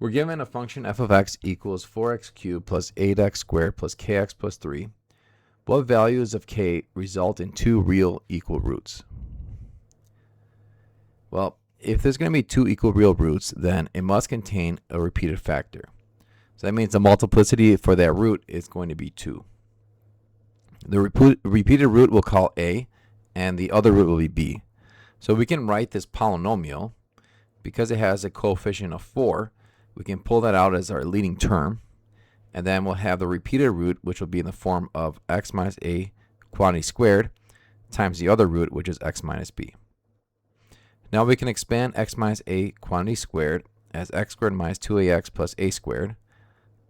We're given a function f of x equals 4x cubed plus 8x squared plus kx plus 3. What values of k result in two real equal roots? Well, if there's going to be two equal real roots, then it must contain a repeated factor. So that means the multiplicity for that root is going to be 2. The repeated root we'll call a, and the other root will be b. So we can write this polynomial, because it has a coefficient of 4, we can pull that out as our leading term, and then we'll have the repeated root, which will be in the form of x minus a quantity squared times the other root, which is x minus b. Now we can expand x minus a quantity squared as x squared minus 2ax plus a squared,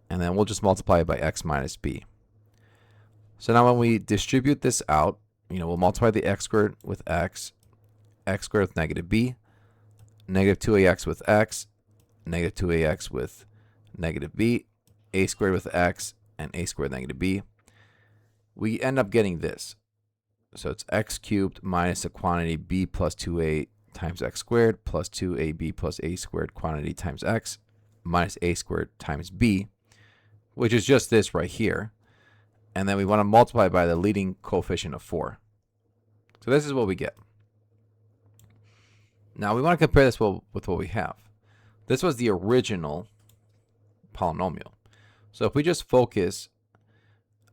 and then we'll just multiply it by x minus b. So now when we distribute this out, we'll multiply the x squared with x squared with negative b, negative 2ax with x, negative 2ax with negative b, a squared with x, and a squared negative b. We end up getting this. So it's x cubed minus a quantity b plus 2a times x squared plus 2ab plus a squared quantity times x minus a squared times b, which is just this right here. And then we want to multiply by the leading coefficient of 4. So this is what we get. Now we want to compare this with what we have. This was the original polynomial. So if we just focus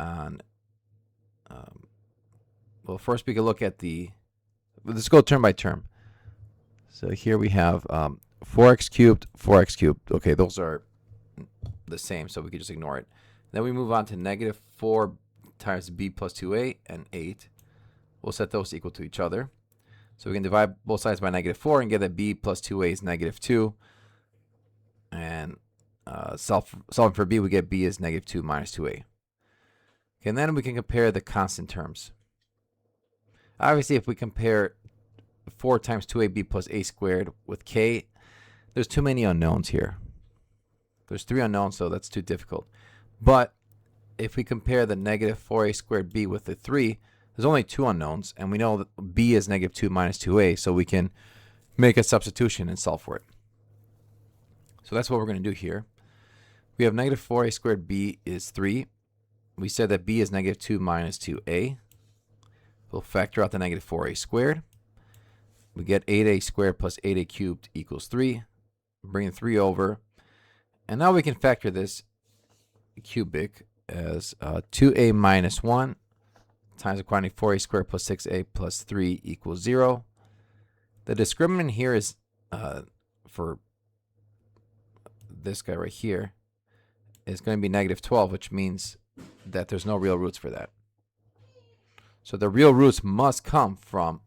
on, well, first we can look at let's go term by term. So here we have 4x cubed, 4x cubed. Okay, those are the same, so we can just ignore it. Then we move on to negative 4 times b plus 2a and 8. We'll set those equal to each other. So we can divide both sides by negative 4 and get that b plus 2a is negative 2. And solving for b, we get b is negative 2 minus 2a. Okay, and then we can compare the constant terms. Obviously, if we compare 4 times 2ab plus a squared with k, there's too many unknowns here. There's 3 unknowns, so that's too difficult. But if we compare the negative 4a squared b with the 3, there's only 2 unknowns, and we know that b is negative 2 minus 2a, so we can make a substitution and solve for it. So that's what we're going to do here. We have negative 4a squared b is 3. We said that b is negative 2 minus 2a. We'll factor out the negative 4a squared. We get 8a squared plus 8a cubed equals 3. Bring the 3 over. And now we can factor this cubic as 2a minus 1 times the quantity 4a squared plus 6a plus 3 equals 0. The discriminant here is for this guy right here is going to be negative 12, which means that there's no real roots for that. So the real roots must come from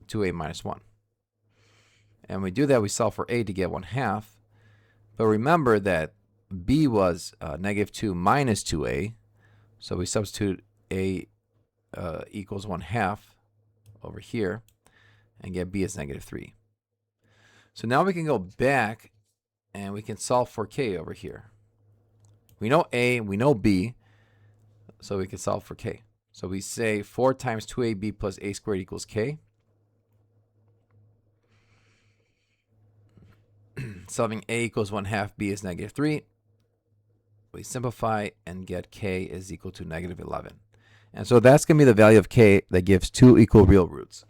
2a minus 1. And we do that, we solve for a to get 1/2. But remember that b was negative 2 minus 2a. So we substitute a equals 1/2 over here and get b is negative 3. So now we can go back and we can solve for k over here. We know a, we know b, so we can solve for k. So we say 4 times 2ab plus a squared equals k. Solving a equals 1/2, b is negative 3. We simplify and get k is equal to negative 11. And so that's going to be the value of k that gives two equal real roots.